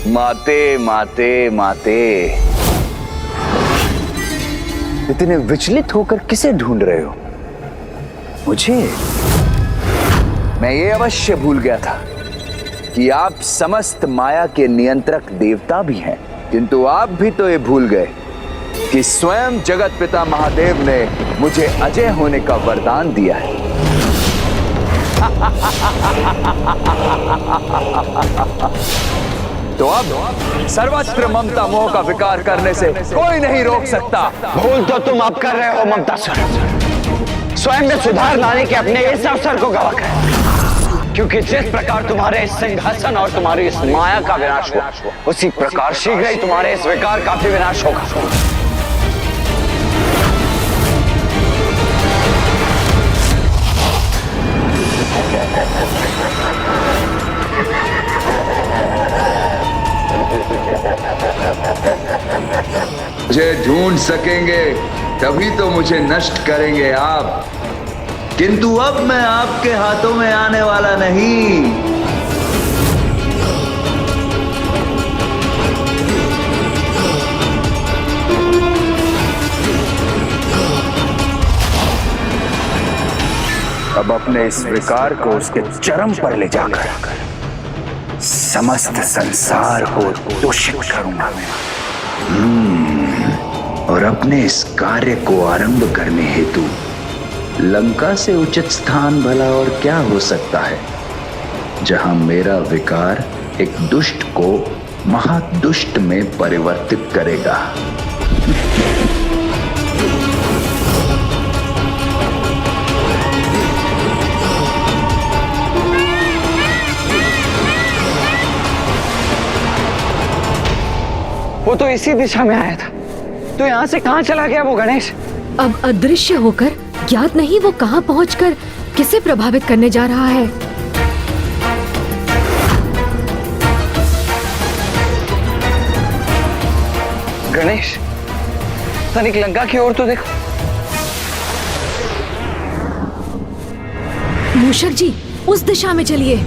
माते माते माते, इतने विचलित होकर किसे ढूंढ रहे हो? मुझे? मैं ये अवश्य भूल गया था कि आप समस्त माया के नियंत्रक देवता भी हैं, किंतु आप भी तो ये भूल गए कि स्वयं जगत पिता महादेव ने मुझे अजय होने का वरदान दिया है। तो अब सर्वत्र ममता मोह का विकार करने से कोई नहीं रोक सकता। भूल तो तुम अब कर रहे हो ममता स्वरूप, स्वयं में सुधार लाने के अपने इस अवसर को गवा कर, क्योंकि जिस प्रकार तुम्हारे इस सिंहासन और तुम्हारी इस माया का विनाश हुआ, उसी प्रकार शीघ्र ही तुम्हारे इस विकार का भी विनाश होगा। मुझे ढूंढ सकेंगे तभी तो मुझे नष्ट करेंगे आप, किंतु अब मैं आपके हाथों में आने वाला नहीं। अब अपने इस विकार को उसके चरम पर ले जाकर समस्त संसार को दूषित करूंगा और अपने इस कार्य को आरंभ करने हेतु लंका से उचित स्थान भला और क्या हो सकता है, जहां मेरा विकार एक दुष्ट को महादुष्ट में परिवर्तित करेगा। वो तो इसी दिशा में आया था, तो यहाँ से कहाँ चला गया वो गणेश? अब अदृश्य होकर ज्ञात नहीं वो कहाँ पहुंचकर किसे प्रभावित करने जा रहा है। गणेश, तनिक लंका की ओर तो देखो। मूषक जी, उस दिशा में चलिए।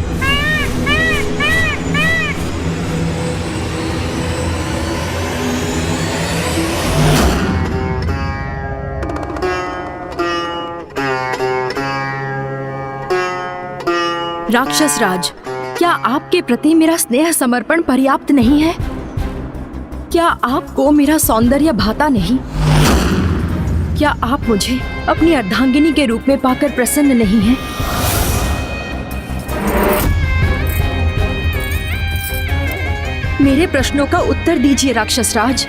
राक्षस राज, क्या आपके प्रति मेरा स्नेह समर्पण पर्याप्त नहीं है? क्या आपको मेरा सौंदर्य भाता नहीं? क्या आप मुझे अपनी अर्धांगिनी के रूप में पाकर प्रसन्न नहीं हैं? मेरे प्रश्नों का उत्तर दीजिए राक्षस राज।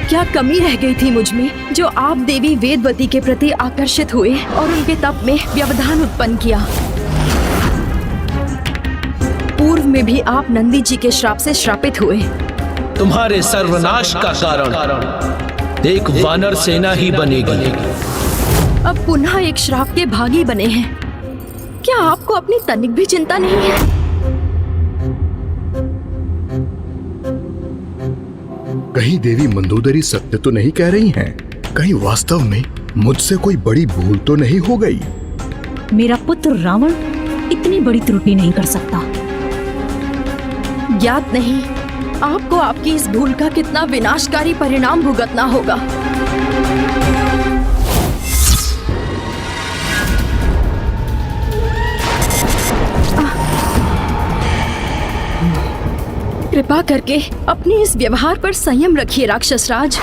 क्या कमी रह गई थी मुझ में जो आप देवी वेदवती के प्रति आकर्षित हुए और उनके तप में व्यवधान उत्पन्न किया? पूर्व में भी आप नंदी जी के श्राप से श्रापित हुए। तुम्हारे सर्वनाश का कारण एक वानर सेना ही बनेगी। अब पुनः एक श्राप के भागी बने हैं। क्या आपको अपनी तनिक भी चिंता नहीं है? कहीं देवी मंदोदरी सत्य तो नहीं कह रही हैं? कहीं वास्तव में मुझसे कोई बड़ी भूल तो नहीं हो गई? मेरा पुत्र रावण इतनी बड़ी त्रुटि नहीं कर सकता। ज्ञात नहीं आपको आपकी इस भूल का कितना विनाशकारी परिणाम भुगतना होगा। कृपा करके अपने इस व्यवहार पर संयम रखिए राक्षस राज,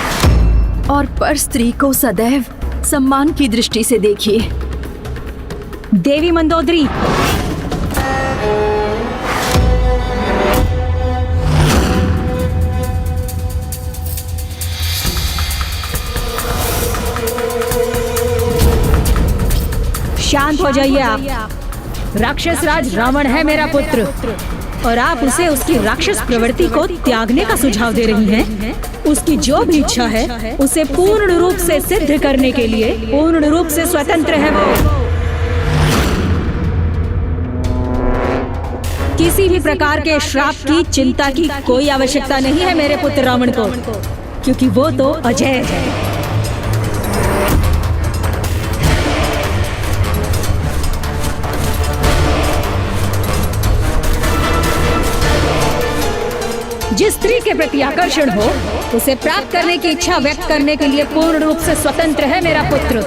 और पर स्त्री को सदैव सम्मान की दृष्टि से देखिए। देवी मंदोदरी, शांत हो जाइए आप। राक्षस राज रावण है मेरा पुत्र, और आप उसे उसकी राक्षस प्रवृत्ति को त्यागने का सुझाव दे रही हैं। उसकी जो भी इच्छा है उसे पूर्ण रूप से सिद्ध करने के लिए पूर्ण रूप से स्वतंत्र है वो। किसी भी प्रकार के श्राप की चिंता की कोई आवश्यकता नहीं है मेरे पुत्र रावण को, क्योंकि वो तो अजय है। जिस स्त्री के प्रति आकर्षण हो उसे प्राप्त करने की इच्छा व्यक्त करने के लिए पूर्ण रूप से स्वतंत्र है मेरा पुत्र।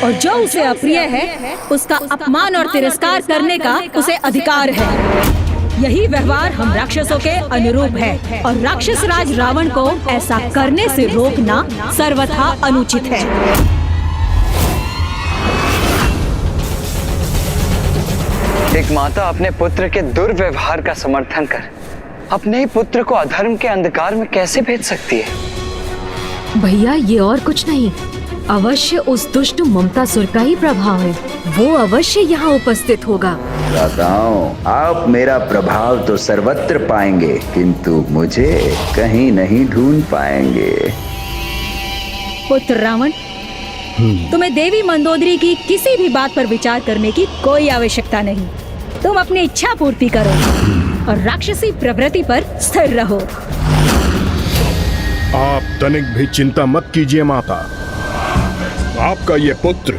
और जो उसे अप्रिय है उसका अपमान और तिरस्कार करने का उसे अधिकार है। यही व्यवहार हम राक्षसों के अनुरूप है और राक्षस राज रावण को ऐसा करने से रोकना सर्वथा अनुचित है। एक माता अपने पुत्र के दुर्व्यवहार का समर्थन कर अपने ही पुत्र को अधर्म के अंधकार में कैसे भेज सकती है? भैया ये और कुछ नहीं, अवश्य उस दुष्ट ममतासुर का ही प्रभाव है। वो अवश्य यहाँ उपस्थित होगा। बताओ, आप मेरा प्रभाव तो सर्वत्र पाएंगे किंतु मुझे कहीं नहीं ढूंढ पाएंगे। पुत्र रावण, तुम्हें देवी मंदोदरी की किसी भी बात पर विचार करने की कोई आवश्यकता नहीं। तुम अपनी इच्छा पूर्ति करो और राक्षसी प्रवृत्ति पर स्थिर रहो। आप तनिक भी चिंता मत कीजिए माता। आपका ये पुत्र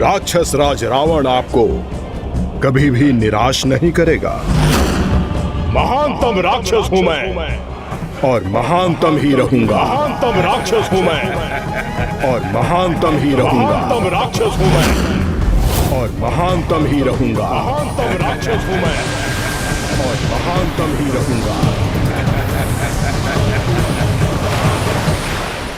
राक्षस राज रावण आपको कभी भी निराश नहीं करेगा। महानतम राक्षस हूं मैं और महानतम ही रहूंगा। महानतम राक्षस हूं मैं और महानतम ही रहूंगा। महानतम राक्षस हूं मैं और महानतम ही रहूंगा। महानतम राक्षस हूं मैं और महानतम ही रहूंगा।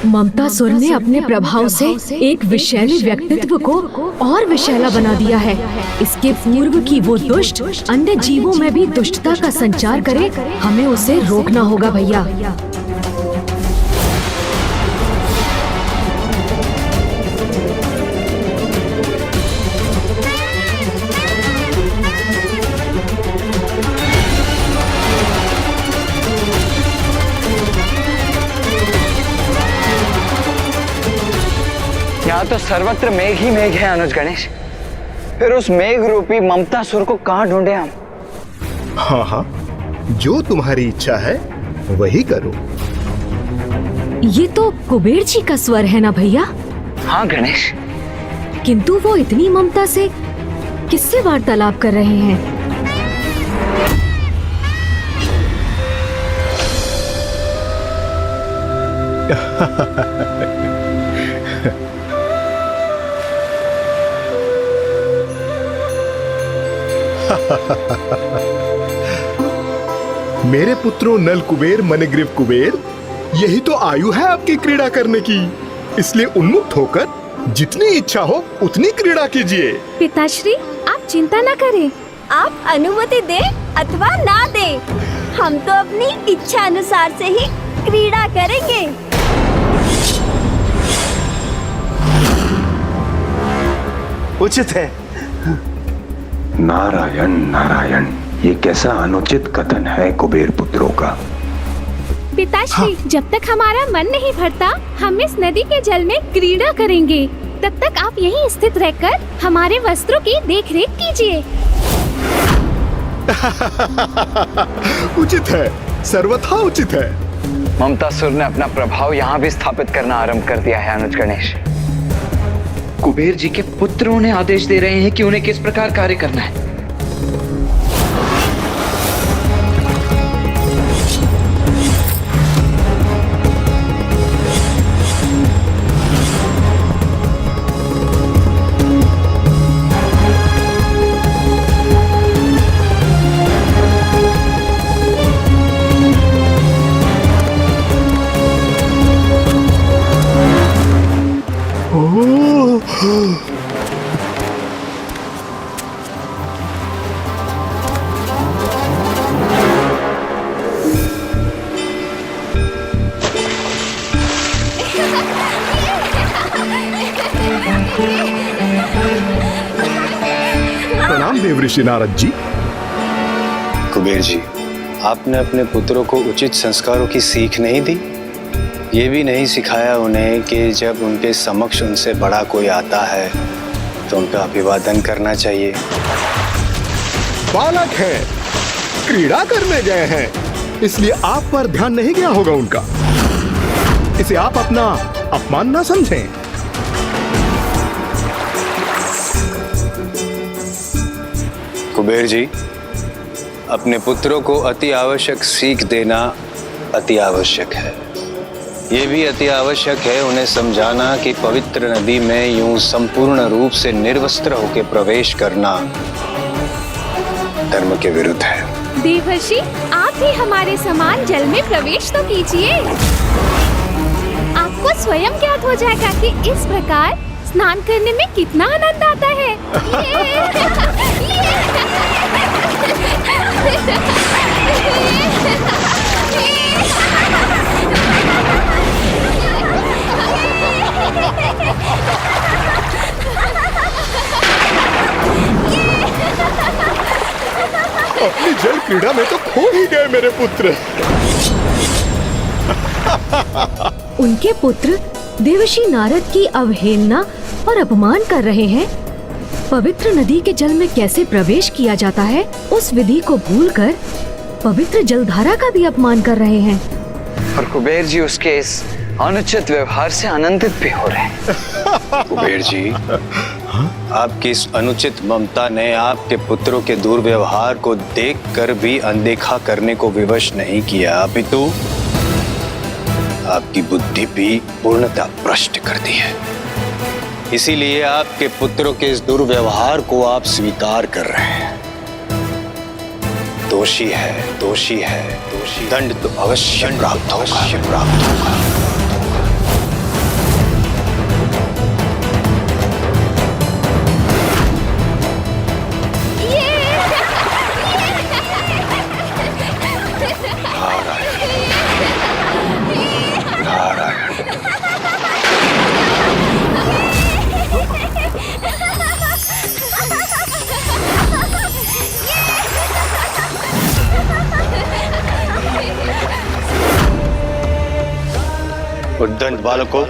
ममतासुर ने अपने प्रभाव से एक विषैले व्यक्तित्व को और विषैला बना दिया है। इसके पूर्व की वो दुष्ट अन्य जीवों में भी दुष्टता का संचार करे, हमें उसे रोकना होगा भैया। यहाँ तो सर्वत्र मेघ ही मेघ है अनुज गणेश। फिर उस मेघ रूपी ममतासुर को कहाँ ढूंढे हम? हाँ हाँ, जो तुम्हारी इच्छा है वही करो। ये तो कुबेर जी का स्वर है ना भैया? हाँ गणेश। किंतु वो इतनी ममता से किससे वार्तालाप कर रहे हैं? मेरे पुत्रों नल कुबेर मणिग्रीव कुबेर, यही तो आयु है आपकी क्रीड़ा करने की। इसलिए उन्मुक्त होकर जितनी इच्छा हो उतनी क्रीड़ा कीजिए। पिताश्री, आप चिंता न करें। आप अनुमति दे अथवा ना दे, हम तो अपनी इच्छा अनुसार से ही क्रीड़ा करेंगे। उचित है। नारायण नारायण, ये कैसा अनुचित कथन है कुबेर पुत्रों का। पिताश्री, जब तक हमारा मन नहीं भरता हम इस नदी के जल में क्रीड़ा करेंगे। तब तक आप यहीं स्थित रहकर हमारे वस्त्रों की देखरेख कीजिए। उचित है, सर्वथा उचित है। ममतासुर ने अपना प्रभाव यहाँ भी स्थापित करना आरंभ कर दिया है अनुज गणेश। कुबेर जी के पुत्र उन्हें आदेश दे रहे हैं कि उन्हें किस प्रकार कार्य करना है। प्रणाम देव ऋषि नारद जी। कुबेर जी, आपने अपने पुत्रों को उचित संस्कारों की सीख नहीं दी। ये भी नहीं सिखाया उन्हें कि जब उनके समक्ष उनसे बड़ा कोई आता है तो उनका अभिवादन करना चाहिए। बालक है, क्रीड़ा करने गए हैं, इसलिए आप पर ध्यान नहीं गया होगा उनका। इसे आप अपना अपमान ना समझें। कुबेर जी, अपने पुत्रों को अति आवश्यक सीख देना अति आवश्यक है। ये भी अति आवश्यक है उन्हें समझाना कि पवित्र नदी में यूं संपूर्ण रूप से निर्वस्त्र होकर प्रवेश करना धर्म के विरुद्ध है। देवर्षि, आप भी हमारे समान जल में प्रवेश तो कीजिए। आपको स्वयं ज्ञात हो जाएगा कि इस प्रकार स्नान करने में कितना आनंद आता है। अपनी जल क्रीड़ा में तो खो ही गए मेरे पुत्र। उनके पुत्र देवर्षि नारद की अवहेलना और अपमान कर रहे हैं। पवित्र नदी के जल में कैसे प्रवेश किया जाता है उस विधि को भूलकर पवित्र जलधारा का भी अपमान कर रहे हैं। और कुबेर जी उसके इस अनुचित व्यवहार से आनंदित भी हो रहे हैं। कुबेर जी, आपकी इस अनुचित ममता ने आपके पुत्रों के दुर्व्यवहार को देखकर भी अनदेखा करने को विवश नहीं किया, अपितु आपकी बुद्धि भी पूर्णतः भ्रष्ट कर दी है। इसीलिए आपके पुत्रों के इस दुर्व्यवहार को आप स्वीकार कर रहे हैं। दोषी है, दोषी है, दोषी। दंड तो अवश्य प्राप्त होगा। उद्दंड बालकों,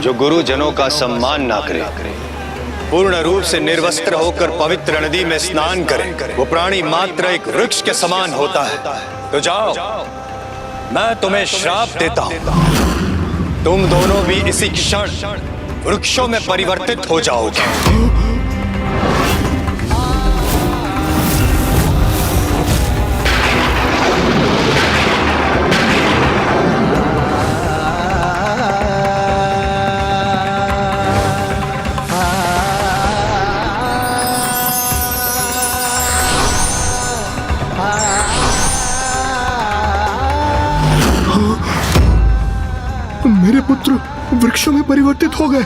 जो गुरुजनों का सम्मान ना करे, पूर्ण रूप से निर्वस्त्र होकर पवित्र नदी में स्नान करे, वो प्राणी मात्र एक वृक्ष के समान होता है। तो जाओ, मैं तुम्हें श्राप देता हूं। तुम दोनों भी इसी क्षण वृक्षों में परिवर्तित हो जाओगे। मेरे पुत्र वृक्षों में परिवर्तित हो गए।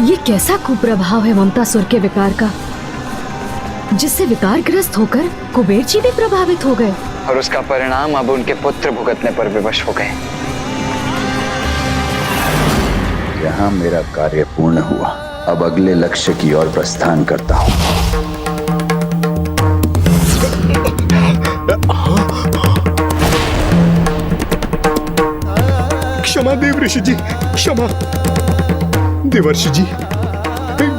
ये कैसा कुप्रभाव है ममतासुर के विकार का, जिससे विकारग्रस्त होकर कुबेर जी भी प्रभावित हो गए। और उसका परिणाम अब उनके पुत्र भुगतने पर विवश हो गए। यहाँ मेरा कार्य पूर्ण हुआ। अब अगले लक्ष्य की ओर प्रस्थान करता हूँ। क्षमा देव ऋषि जी, क्षमा। देवर्षि जी,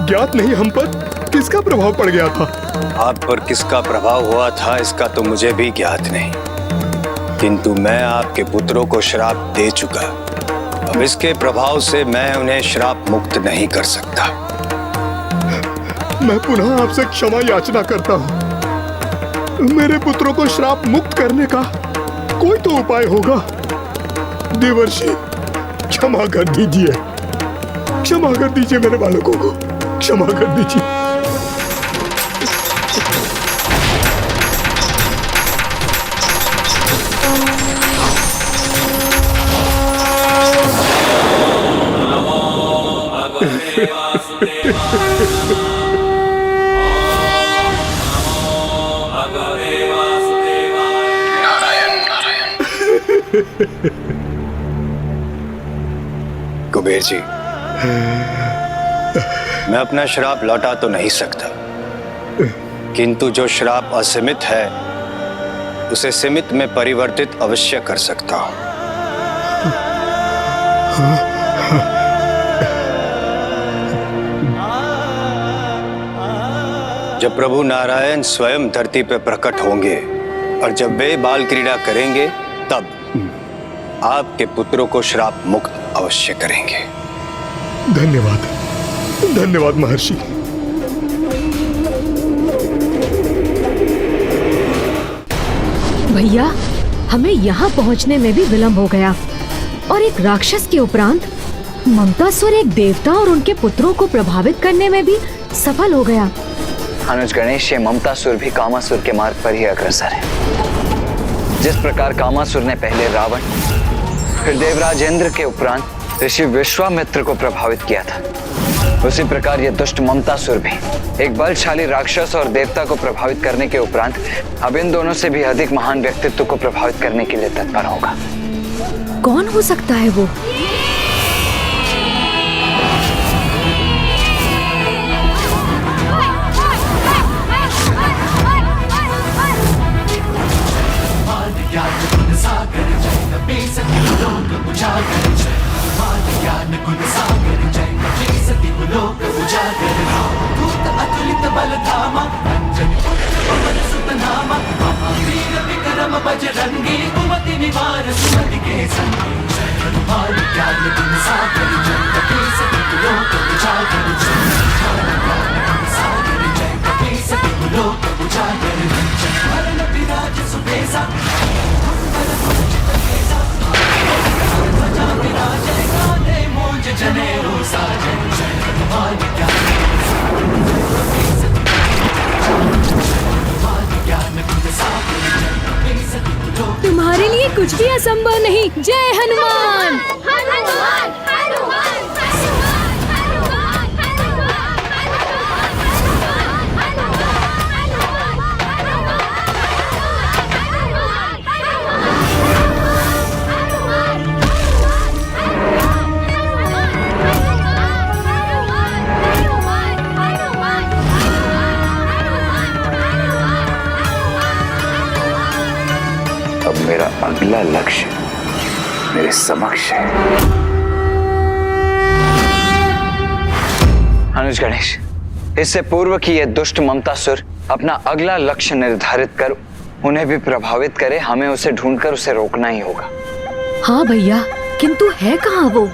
ज्ञात नहीं हम पर किसका प्रभाव पड़ गया था। आप पर किसका प्रभाव हुआ था इसका तो मुझे भी ज्ञात नहीं, किंतु मैं आपके पुत्रों को श्राप दे चुका। अब इसके प्रभाव से मैं उन्हें श्राप मुक्त नहीं कर सकता। मैं पुनः आपसे क्षमा याचना करता हूँ। मेरे पुत्रों को श्राप मुक्त करने का कोई तो उपाय होगा। देवर्षि, क्षमा कर दीजिए, क्षमा कर दीजिए मेरे बालकों को, क्षमा कर दीजिए। कुबेर जी, मैं अपना श्राप लौटा तो नहीं सकता, किंतु जो श्राप असीमित है उसे सीमित में परिवर्तित अवश्य कर सकता हूं। जब प्रभु नारायण स्वयं धरती पर प्रकट होंगे और जब वे बाल क्रीड़ा करेंगे, तब आपके पुत्रों को श्राप मुक्त अवश्य करेंगे। धन्यवाद, धन्यवाद महर्षि। भैया, हमें यहाँ पहुँचने में भी विलम्ब हो गया और एक राक्षस के उपरांत ममतासुर एक देवता और उनके पुत्रों को प्रभावित करने में भी सफल हो गया। अनुज गणेश, ये ममतासुर भी कामासुर के मार्ग पर ही अग्रसर है। जिस प्रकार कामासुर ने पहले रावण, फिर देवराज इंद्र के उपरांत ऋषि विश्वामित्र को प्रभावित किया था, उसी प्रकार ये दुष्ट ममतासुर भी एक बलशाली राक्षस और देवता को प्रभावित करने के उपरांत अब इन दोनों से भी अधिक महान व्यक्तित्व को प्रभावित करने के लिए तत्पर होगा। कौन हो सकता है वो? तुम्हारे लिए कुछ भी असंभव नहीं। जय हनुमान। अब मेरा अगला लक्ष्य मेरे समक्ष है। अनुज गणेश, इससे पूर्व कि ये दुष्ट ममतासुर अपना अगला लक्ष्य निर्धारित कर उन्हें भी प्रभावित करे, हमें उसे ढूंढकर उसे रोकना ही होगा। हाँ भैया, किंतु है कहाँ वो?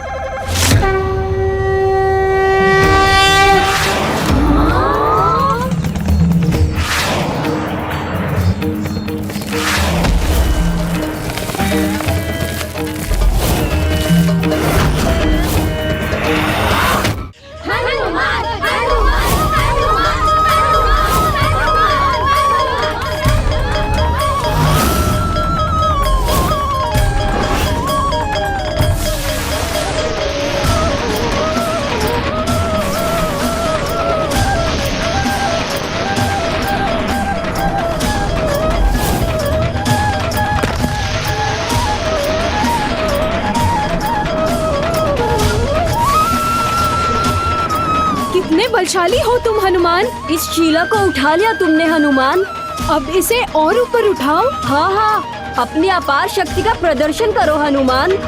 बलशाली हो तुम हनुमान। इस शीला को उठा लिया तुमने हनुमान। अब इसे और ऊपर उठाओ। हाँ हाँ, अपनी अपार शक्ति का प्रदर्शन करो हनुमान।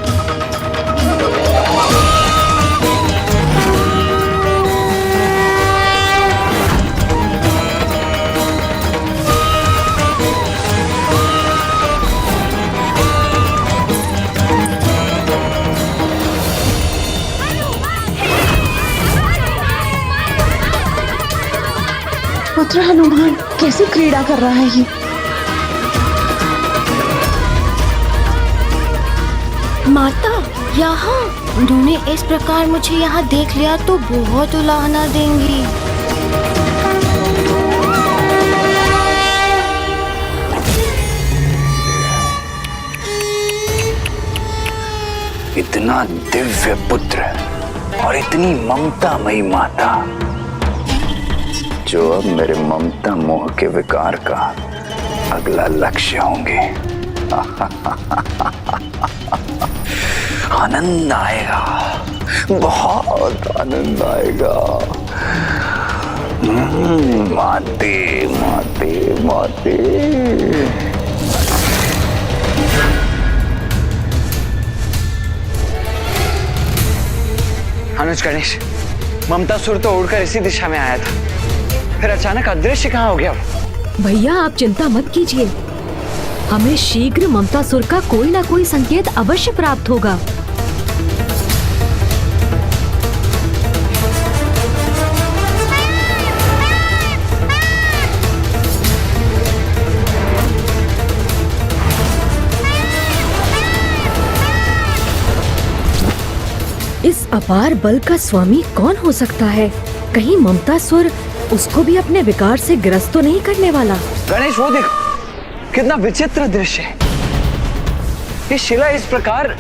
पुत्र हनुमान कैसी क्रीड़ा कर रहा है ये? माता, यहाँ उन्होंने इस प्रकार मुझे यहाँ देख लिया तो बहुत उलाहना देंगी। इतना दिव्य पुत्र और इतनी ममतामयी माता, जो अब मेरे ममता मोह के विकार का अगला लक्ष्य होंगे। आनंद आएगा, बहुत आनंद आएगा। माते माते माते। अनुज गणेश, ममतासुर तो उड़कर इसी दिशा में आया था, फिर अचानक अदृश्य कहाँ हो गया? भैया आप चिंता मत कीजिए, हमें शीघ्र ममतासुर का कोई ना कोई संकेत अवश्य प्राप्त होगा। अपार बल का स्वामी कौन हो सकता है? कहीं ममतासुर उसको भी अपने विकार से ग्रस्त तो नहीं करने वाला? गणेश वो देखो, कितना विचित्र दृश्य है। ये शिला इस प्रकार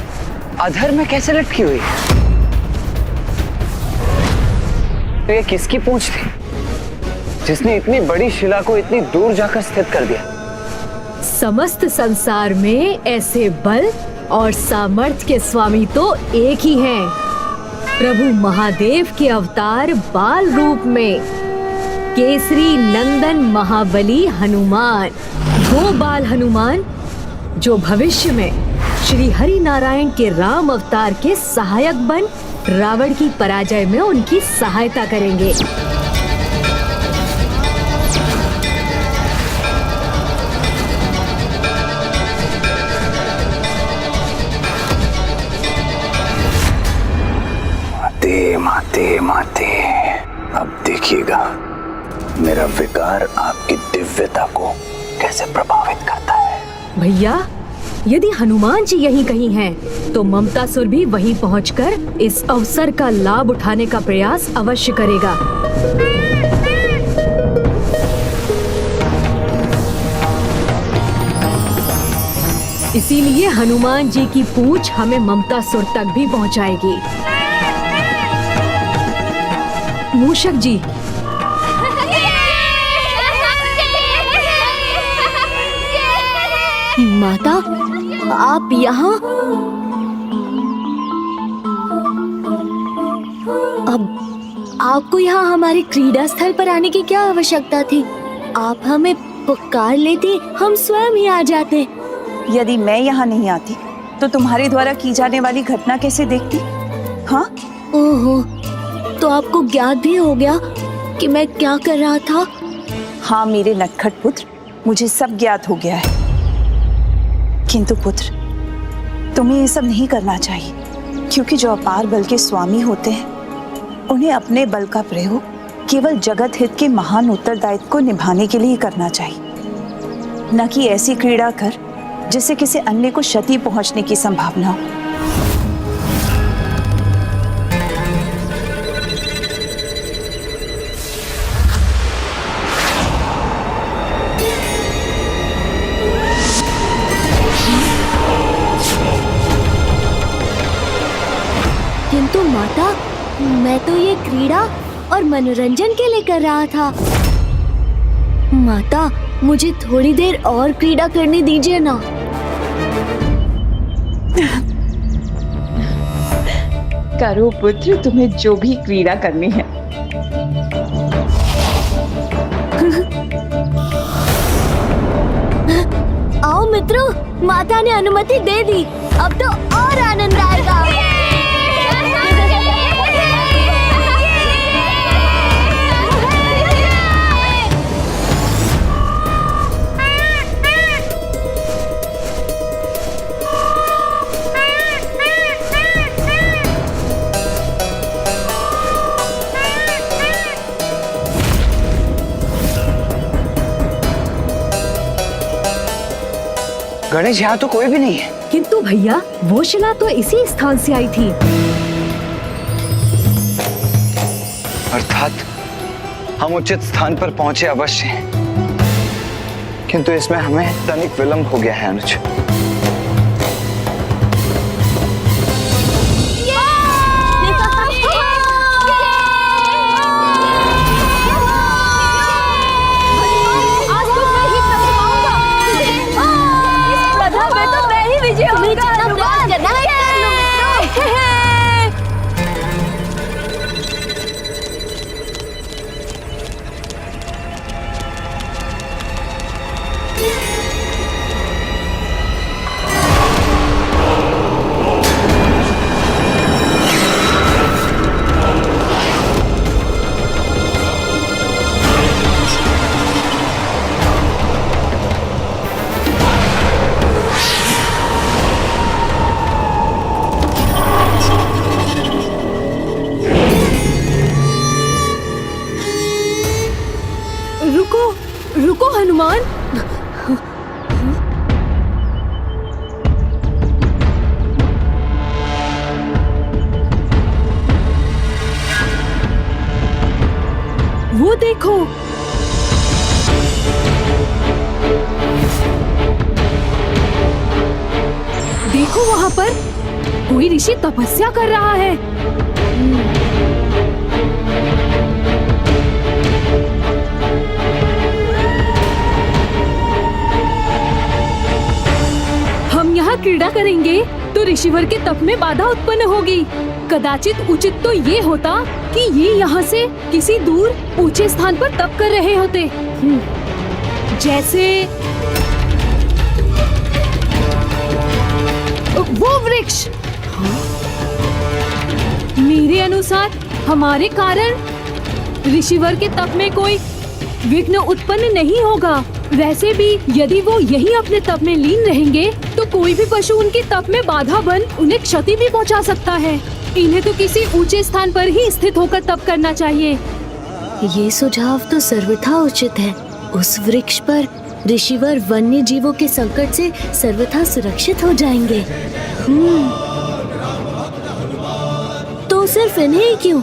अधर में कैसे लटकी हुई है? तो ये किसकी पूंछ थी जिसने इतनी बड़ी शिला को इतनी दूर जाकर स्थित कर दिया? समस्त संसार में ऐसे बल और सामर्थ्य के स्वामी तो एक ही हैं, प्रभु महादेव के अवतार बाल रूप में केसरी नंदन महाबली हनुमान। वो बाल हनुमान जो भविष्य में श्री हरि नारायण के राम अवतार के सहायक बन रावण की पराजय में उनकी सहायता करेंगे। माते माते, अब देखिएगा मेरा विकार आपकी दिव्यता को कैसे प्रभावित करता है। भैया, यदि हनुमान जी यहीं कहीं हैं, तो ममतासुर भी वहीं पहुंचकर इस अवसर का लाभ उठाने का प्रयास अवश्य करेगा। इसीलिए हनुमान जी की पूंछ हमें ममतासुर तक भी पहुंचाएगी। मूषक जी, माता, आप यहाँ? अब आपको यहाँ हमारे क्रीड़ा स्थल पर आने की क्या आवश्यकता थी? आप हमें पुकार लेते, हम स्वयं ही आ जाते। यदि मैं यहाँ नहीं आती तो तुम्हारे द्वारा की जाने वाली घटना कैसे देखती? हाँ? ओहो, तो आपको ज्ञात भी हो गया कि मैं क्या कर रहा था? हाँ मेरे नटखट पुत्र, मुझे सब ज्ञात हो गया है। किंतु पुत्र, तुम्हें ये सब नहीं करना चाहिए, क्योंकि जो अपार बल के स्वामी होते हैं उन्हें अपने बल का प्रयोग केवल जगत हित के महान उत्तरदायित्व को निभाने के लिए करना चाहिए, न कि ऐसी क्रीड़ा कर जिससे किसी अन्य को क्षति पहुंचने की संभावना हो। किंतु माता, मैं तो ये क्रीड़ा और मनोरंजन के लिए कर रहा था। माता, मुझे थोड़ी देर और क्रीड़ा करने दीजिए ना। करो पुत्र, तुम्हें जो भी क्रीड़ा करनी है। आओ मित्रों, माता ने अनुमति दे दी, अब तो और आनंद आएगा। गणेश, यहाँ तो कोई भी नहीं है। किंतु भैया, वो शिला तो इसी स्थान से आई थी। अर्थात हम उचित स्थान पर पहुंचे अवश्य हैं, किंतु इसमें हमें तनिक विलंब हो गया है अनुज। रुको हनुमान, वो देखो, देखो वहाँ पर कोई ऋषि तपस्या कर रहा है। हम यहाँ क्रीड़ा करेंगे तो ऋषिवर के तप में बाधा उत्पन्न होगी। कदाचित उचित तो ये होता कि ये यहाँ से किसी दूर ऊंचे स्थान पर तप कर रहे होते, जैसे वो वृक्ष। मेरे अनुसार हमारे कारण ऋषिवर के तप में कोई विघ्न उत्पन्न नहीं होगा। वैसे भी यदि वो यही अपने तप में लीन रहेंगे तो कोई भी पशु उनके तप में बाधा बन उन्हें क्षति भी पहुंचा सकता है। इन्हें तो किसी ऊंचे स्थान पर ही स्थित होकर तप करना चाहिए। ये सुझाव तो सर्वथा उचित है। उस वृक्ष पर ऋषिवर वन्य जीवों के संकट से सर्वथा सुरक्षित हो जाएंगे। तो सिर्फ इन्हें ही क्यों,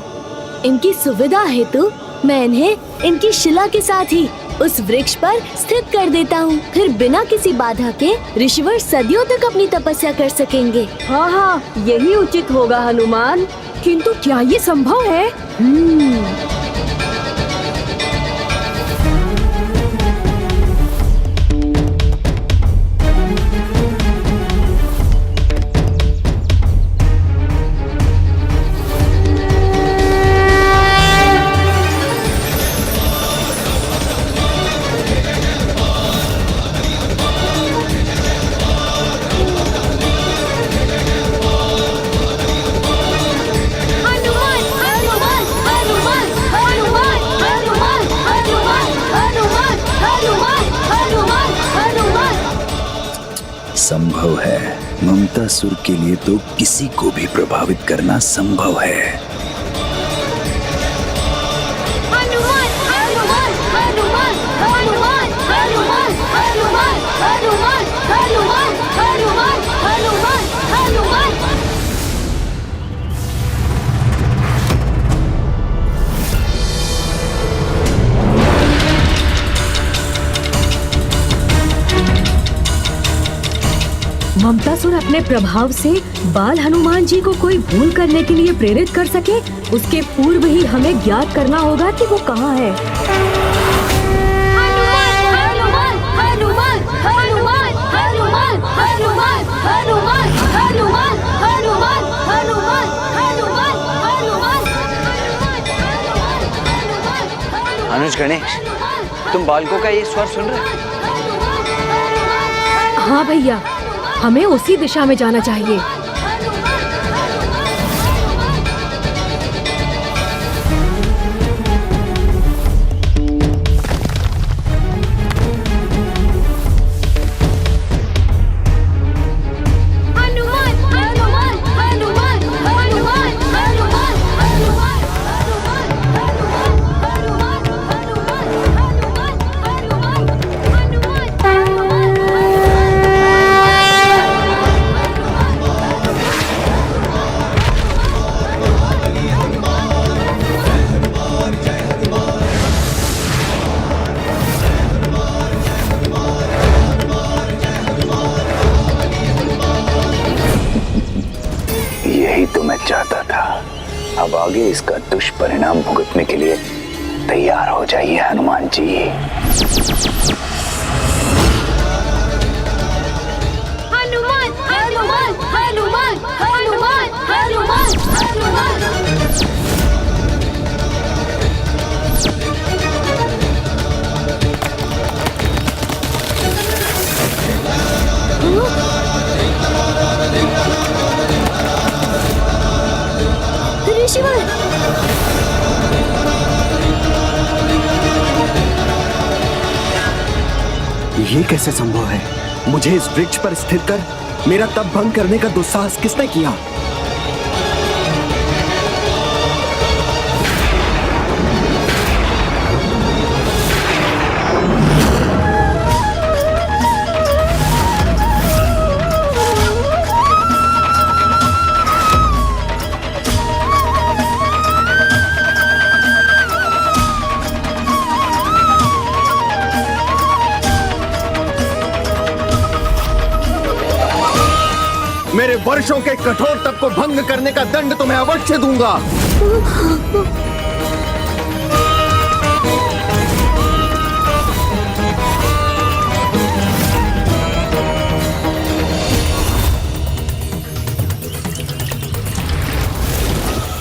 इनकी सुविधा हेतु मैं इन्हें इनकी शिला के साथ ही उस वृक्ष पर स्थित कर देता हूँ। फिर बिना किसी बाधा के ऋषिवर सदियों तक अपनी तपस्या कर सकेंगे। हाँ हाँ, यही उचित होगा हनुमान। किंतु क्या ये संभव है? संभव है, ममतासुर के लिए तो किसी को भी प्रभावित करना संभव है। हनुमान हनुमान हनुमान हनुमान हनुमान हनुमान हनुमान हनुमान हनुमान हनुमान हनुमान। ममतासुर अपने प्रभाव से बाल हनुमान जी को कोई भूल करने के लिए प्रेरित कर सके, उसके पूर्व ही हमें ज्ञात करना होगा कि वो कहाँ है। हनुमान हनुमान हनुमान हनुमान हनुमान हनुमान हनुमान हनुमान हनुमान हनुमान हनुमान। अनुज गणेश, तुम बालकों का ये स्वर सुन रहे हो? हाँ भैया, हमें उसी दिशा में जाना चाहिए। चाहता था। अब आगे इसका दुष्परिणाम भुगतने के लिए तैयार हो जाइए हनुमान जी। हनुमान हनुमान हनुमान हनुमान हनुमान हनुमान। ऋषिवर, ये कैसे संभव है? मुझे इस वृक्ष पर स्थिर कर मेरा तप भंग करने का दुस्साहस किसने किया? वर्षों के कठोर तप को भंग करने का दंड तुम्हें अवश्य दूंगा।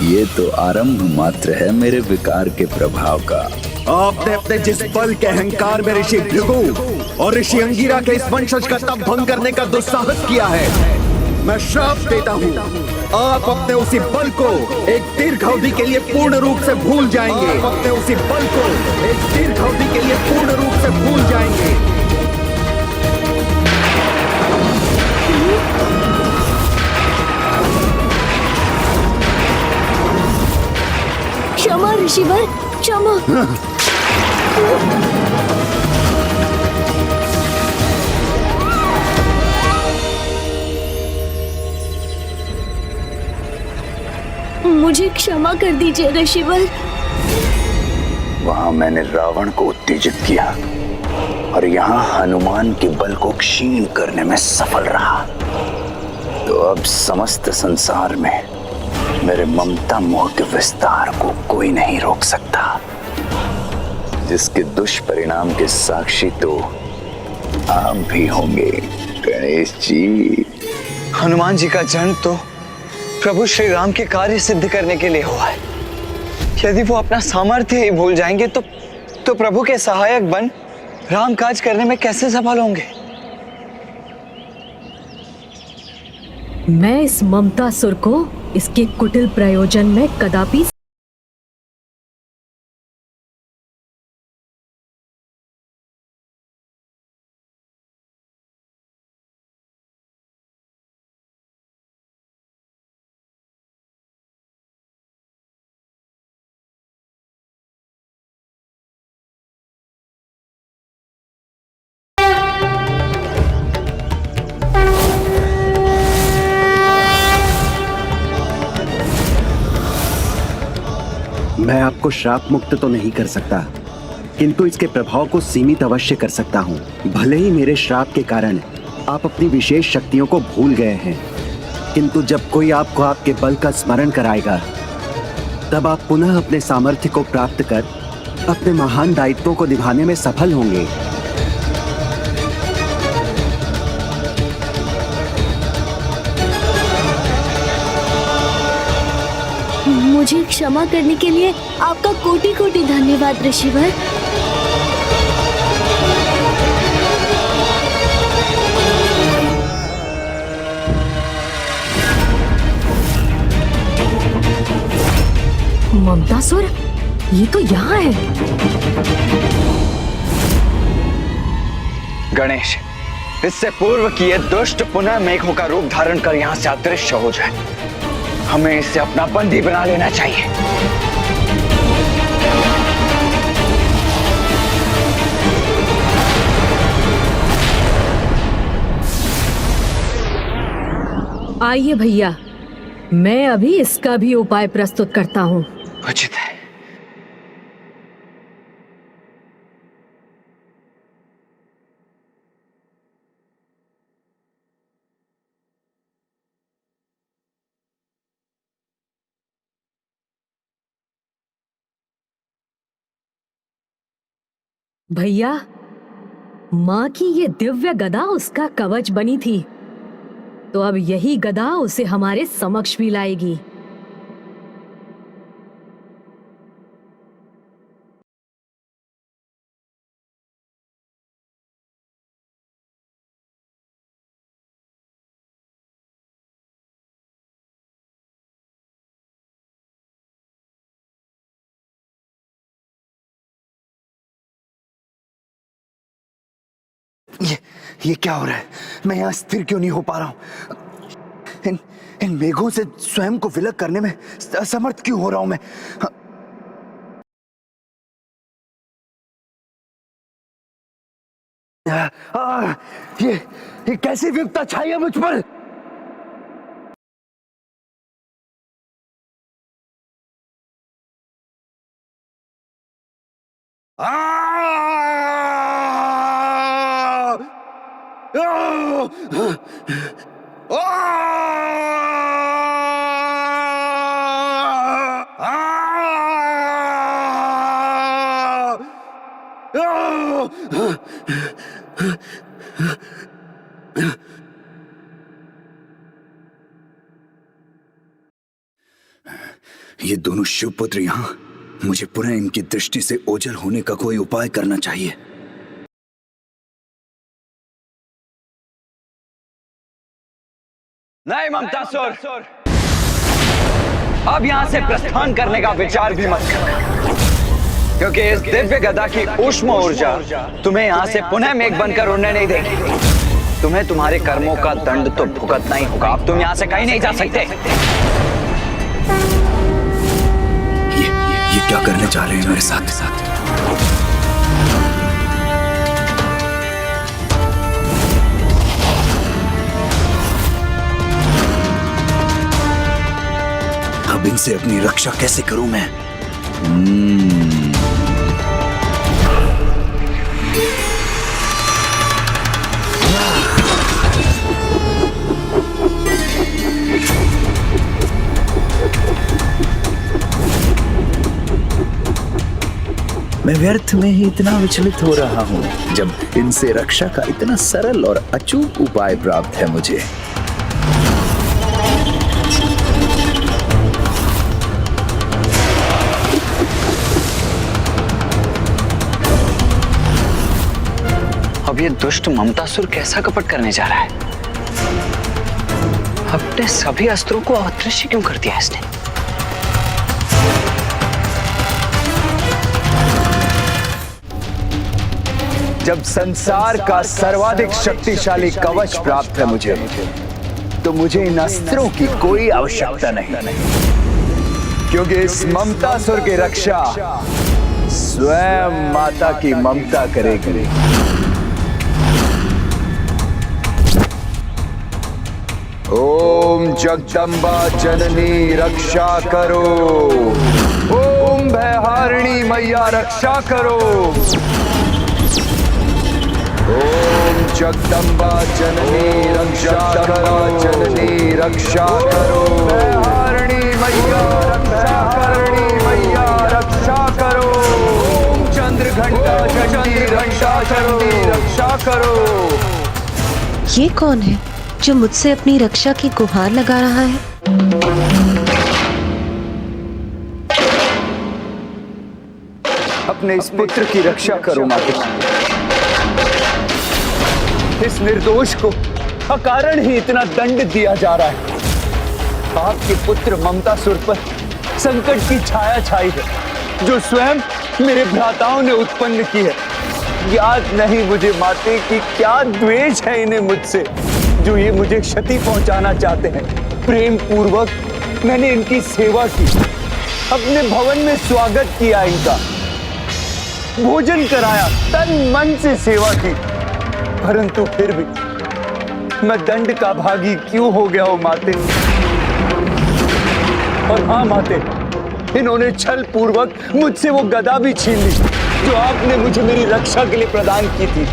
ये तो आरंभ मात्र है मेरे विकार के प्रभाव का। आपने अपने जिस बल के अहंकार में ऋषि भृगु और ऋषि अंगिरा के इस वंशज का तप भंग करने का दुस्साहस किया है, मैं श्राप देता हूँ, आप अपने उसी बल को एक दीर्घ अवधि के लिए पूर्ण रूप से भूल जाएंगे। आप अपने उसी बल को एक दीर्घ अवधि के लिए पूर्ण रूप से भूल जाएंगे। क्षमा ऋषिवर, क्षमा। मुझे क्षमा कर दीजिए ऋषिवर। वहां मैंने रावण को उत्तेजित किया और यहाँ हनुमान के बल को क्षीण करने में सफल रहा, तो अब समस्त संसार में मेरे ममता मोह के विस्तार को कोई नहीं रोक सकता, जिसके दुष्परिणाम के साक्षी तो आप भी होंगे गणेश जी। हनुमान जी का जन्म तो प्रभु श्री राम के कार्य सिद्ध करने के लिए हुआ है। यदि वो अपना सामर्थ्य ही भूल जाएंगे तो प्रभु के सहायक बन राम काज करने में कैसे सफल होंगे? मैं इस ममतासुर को इसके कुटिल प्रयोजन में कदापि मैं आपको श्राप मुक्त तो नहीं कर सकता, किंतु इसके प्रभाव को सीमित अवश्य कर सकता हूँ। भले ही मेरे श्राप के कारण आप अपनी विशेष शक्तियों को भूल गए हैं, किंतु जब कोई आपको आपके बल का स्मरण कराएगा, तब आप पुनः अपने सामर्थ्य को प्राप्त कर अपने महान दायित्वों को निभाने में सफल होंगे। मुझे क्षमा करने के लिए आपका कोटि कोटि धन्यवाद ऋषिवर। ममतासुर, ये तो यहाँ है। गणेश, इससे पूर्व कि ये दुष्ट पुनः मेघों का रूप धारण कर यहाँ से अदृश्य हो जाए, हमें इसे अपना बंदी बना लेना चाहिए। आइए भैया, मैं अभी इसका भी उपाय प्रस्तुत करता हूँ। उचित है। भैया, माँ की ये दिव्य गदा उसका कवच बनी थी, तो अब यही गदा उसे हमारे समक्ष भी लाएगी। ये क्या हो रहा है? मैं यहाँ स्थिर क्यों नहीं हो पा रहा हूँ? इन मेघों से स्वयं को विलग करने में असमर्थ क्यों हो रहा हूं मैं? ये कैसी विपदा छाई है मुझ पर? ये दोनों शिवपुत्र यहां, मुझे पुनः इनकी दृष्टि से ओझल होने का कोई उपाय करना चाहिए। नहीं ममतासुर, अब यहां से प्रस्थान करने का विचार भी मत कर, क्योंकि इस दिव्य गदा की ऊष्म ऊर्जा तुम्हें यहां से पुनः मेघ बनकर उड़ने नहीं देगी। तुम्हें तुम्हारे कर्मों का दंड तो भुगतना ही होगा। अब तुम यहां से कहीं नहीं जा सकते। ये क्या करने जा रहे हैं मेरे साथ? अब इनसे अपनी रक्षा कैसे करूं मैं? मैं व्यर्थ में ही इतना विचलित हो रहा हूं, जब इनसे रक्षा का इतना सरल और अचूक उपाय प्राप्त है मुझे। अब ये दुष्ट ममतासुर कैसा कपट करने जा रहा है? अपने सभी अस्त्रों को अदृश्य क्यों कर दिया इसने? जब संसार का सर्वाधिक शक्तिशाली कवच प्राप्त है मुझे, तो मुझे इन अस्त्रों की कोई आवश्यकता नहीं, क्योंकि इस ममतासुर की रक्षा स्वयं माता की ममता करेगी। ओम जगदम्बा जननी रक्षा करो, ओम भयहारिणी मैया रक्षा करो, ओम जगदम्बा जननी रक्षा करो, जननी रक्षा करो, भयहारिणी मैया रक्षा करणी मैया रक्षा करो, ओम चंद्रघंटा जननी रक्षा करो, रक्षा करो। ये कौन है जो मुझसे अपनी रक्षा की गुहार लगा रहा है? अपने इस पुत्र की रक्षा करो माता। इस निर्दोष को अकारण ही इतना दंड दिया जा रहा है। आपके पुत्र ममतासुर पर संकट की छाया छाई है, जो स्वयं मेरे भ्राताओं ने उत्पन्न की है। याद नहीं मुझे माते कि क्या द्वेष है इन्हें मुझसे, जो ये मुझे क्षति पहुंचाना चाहते हैं। प्रेम पूर्वक मैंने इनकी सेवा की, अपने भवन में स्वागत किया, इनका भोजन कराया, तन मन से सेवा की, परंतु फिर भी मैं दंड का भागी क्यों हो गया हूं माते? और हाँ माते, इन्होंने छल पूर्वक मुझसे वो गदा भी छीन ली जो आपने मुझे मेरी रक्षा के लिए प्रदान की थी।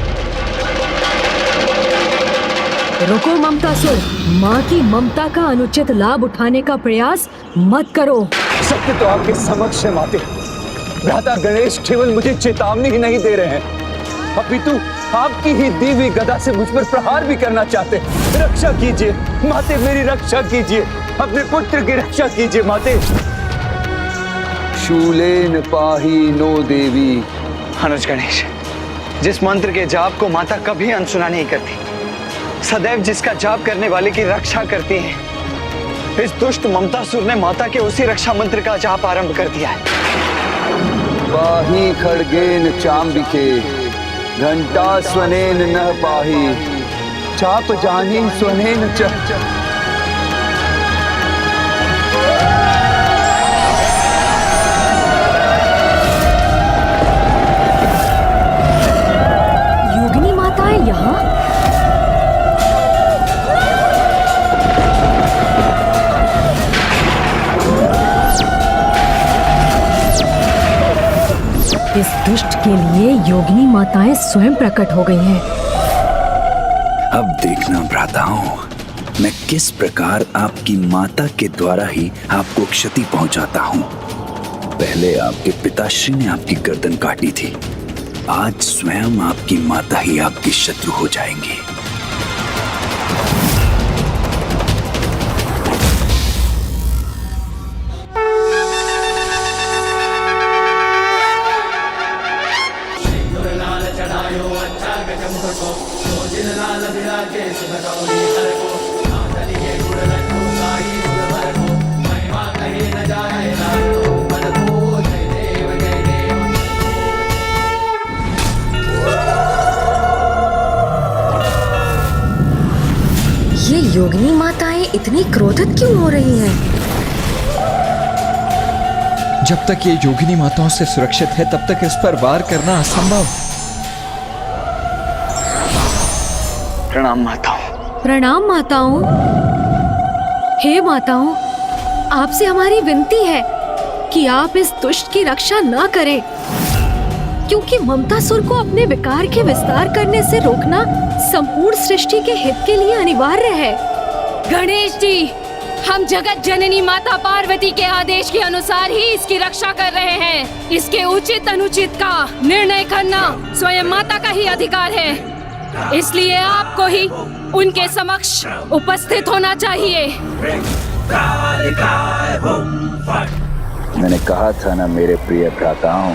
रुको ममतासुर, माँ की ममता का अनुचित लाभ उठाने का प्रयास मत करो। सत्य तो आपके समक्ष है माते। भ्राता गणेश केवल मुझे चेतावनी ही नहीं दे रहे हैं, अपितु आपकी ही दी हुई गदा से मुझ पर प्रहार भी करना चाहते हैं। रक्षा कीजिए माते, मेरी रक्षा कीजिए, अपने पुत्र की रक्षा कीजिए माते। शूलेन पाही नो देवी। अनुज गणेश, जिस मंत्र के जाप को माता कभी अनसुना नहीं करती, सदैव जिसका जाप करने वाले की रक्षा करती है, इस दुष्ट ममतासुर ने माता के उसी रक्षा मंत्र का जाप आरंभ कर दिया है। पाही खड्गेन चांबिके घंटा स्वनेन न पाही, चाप जानी स्वनेन च। योगिनी माता है यहाँ? इस दुष्ट के लिए योगिनी माताएं स्वयं प्रकट हो गई हैं। अब देखना भ्राताओं, मैं किस प्रकार आपकी माता के द्वारा ही आपको क्षति पहुंचाता हूं। पहले आपके पिताश्री ने आपकी गर्दन काटी थी, आज स्वयं आपकी माता ही आपकी शत्रु हो जाएंगी। ये योगिनी माताएं इतनी क्रोधित क्यों हो रही हैं? जब तक ये योगिनी माताओं से सुरक्षित है तब तक इस पर वार करना असंभव। प्रणाम माताओं। प्रणाम माताओं। हे माताओं, आपसे हमारी विनती है कि आप इस दुष्ट की रक्षा न करें, क्योंकि ममतासुर को अपने विकार के विस्तार करने से रोकना संपूर्ण सृष्टि के हित के लिए अनिवार्य है। गणेश जी, हम जगत जननी माता पार्वती के आदेश के अनुसार ही इसकी रक्षा कर रहे हैं। इसके उचित अनुचित का निर्णय करना स्वयं माता का ही अधिकार है, इसलिए आपको ही उनके समक्ष उपस्थित होना चाहिए। मैंने कहा था ना मेरे प्रिय भ्राताओं,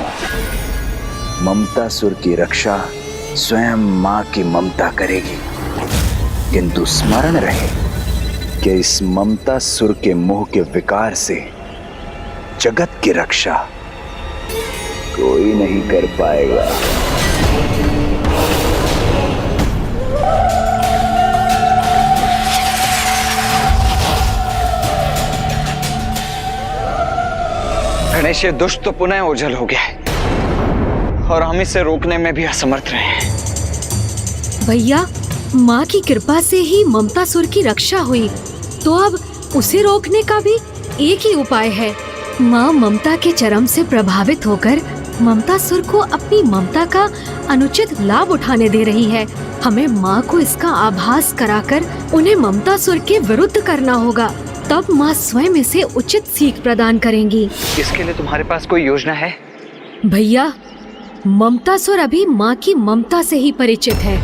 ममतासुर की रक्षा स्वयं माँ की ममता करेगी। किंतु स्मरण रहे कि इस ममतासुर के मोह के विकार से जगत की रक्षा कोई नहीं कर पाएगा। गणेश, ये दुष्ट तो पुनः ओझल हो गया है और हम इसे रोकने में भी असमर्थ रहे हैं। भैया, माँ की कृपा से ही ममतासुर की रक्षा हुई, तो अब उसे रोकने का भी एक ही उपाय है। माँ ममता के चरम से प्रभावित होकर ममतासुर को अपनी ममता का अनुचित लाभ उठाने दे रही है। हमें माँ को इसका आभास कराकर उन्हें ममतासुर के विरुद्ध करना होगा, तब माँ स्वयं इसे उचित सीख प्रदान करेंगी। इसके लिए तुम्हारे पास कोई योजना है? भैया, ममतासुर अभी माँ की ममता से ही परिचित है,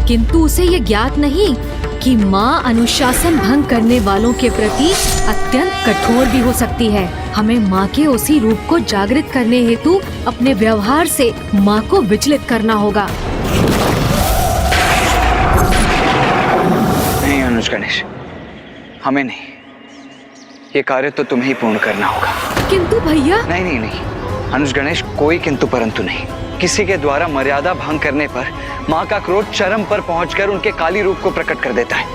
किंतु उसे ये ज्ञात नहीं कि माँ अनुशासन भंग करने वालों के प्रति अत्यंत कठोर भी हो सकती है। हमें माँ के उसी रूप को जागृत करने हेतु अपने व्यवहार से माँ को विचलित करना होगा। नहीं अनुज गणेश, हमें नहीं, ये कार्य तो तुम्हें ही पूर्ण करना होगा। किंतु भैया। नहीं नहीं नहीं अनुज गणेश, कोई किंतु परंतु नहीं। किसी के द्वारा मर्यादा भंग करने पर माँ का क्रोध चरम पर पहुंचकर उनके काली रूप को प्रकट कर देता है,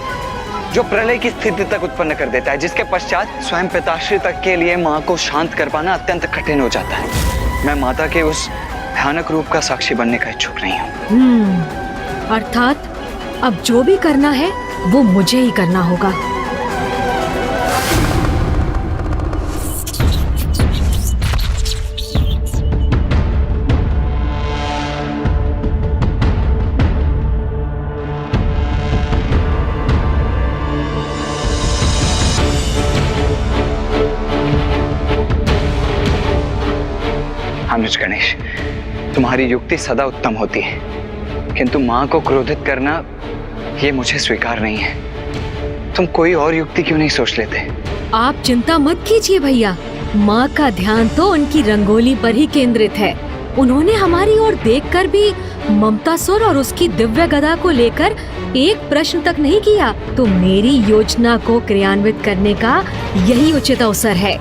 जो प्रलय की स्थिति तक उत्पन्न कर देता है, जिसके पश्चात स्वयं पिताश्री तक के लिए माँ को शांत कर पाना अत्यंत कठिन हो जाता है। मैं माता के उस भयानक रूप का साक्षी बनने का इच्छुक नहीं हूँ। अर्थात अब जो भी करना है वो मुझे ही करना होगा। अनुज गणेश, तुम्हारी युक्ति सदा उत्तम होती है, किंतु माँ को क्रोधित करना ये मुझे स्वीकार नहीं है। तुम कोई और युक्ति क्यों नहीं सोच लेते? आप चिंता मत कीजिए भैया, माँ का ध्यान तो उनकी रंगोली पर ही केंद्रित है। उन्होंने हमारी ओर देखकर भी ममतासुर और उसकी दिव्य गदा को लेकर एक प्रश्न तक नहीं किया, तो मेरी योजना को क्रियान्वित करने का यही उचित अवसर है।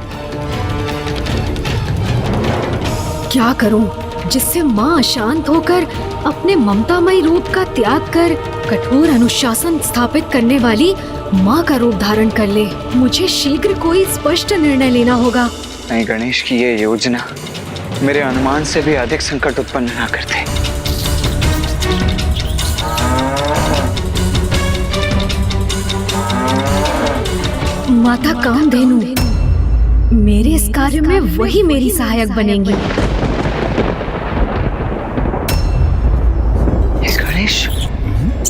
क्या करूं जिससे माँ अशांत होकर अपने ममतामयी रूप का त्याग कर कठोर अनुशासन स्थापित करने वाली माँ का रूप धारण कर ले। मुझे शीघ्र कोई स्पष्ट निर्णय लेना होगा। नहीं गणेश की ये योजना मेरे अनुमान से भी अधिक संकट उत्पन्न ना करते। माता कामधेनु, मेरे इस कार्य में वही मेरी सहायक बनेंगी। गणेश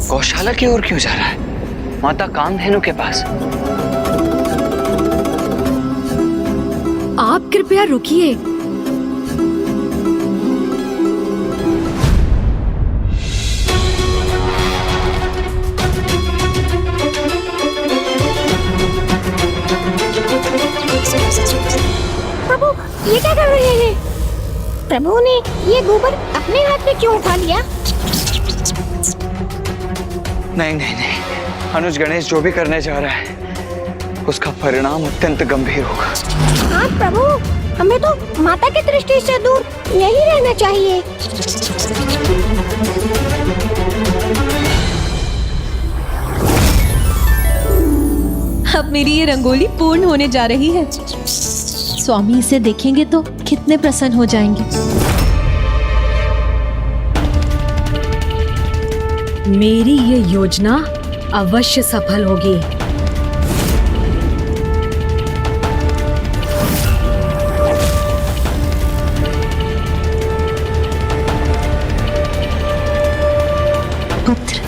गौशाला की ओर क्यों जा रहा है? माता कामधेनु के पास। आप कृपया रुकिए। प्रभु, ये क्या कर रहे हैं? प्रभु ने ये गोबर अपने हाथ में क्यों उठा लिया? नहीं नहीं नहीं, अनुज गणेश जो भी करने जा रहा है उसका परिणाम अत्यंत गंभीर होगा। हाँ प्रभु, हमें तो माता की दृष्टि से दूर यही रहना चाहिए। अब मेरी ये रंगोली पूर्ण होने जा रही है। स्वामी इसे देखेंगे तो कितने प्रसन्न हो जाएंगे। मेरी ये योजना अवश्य सफल होगी। पुत्र,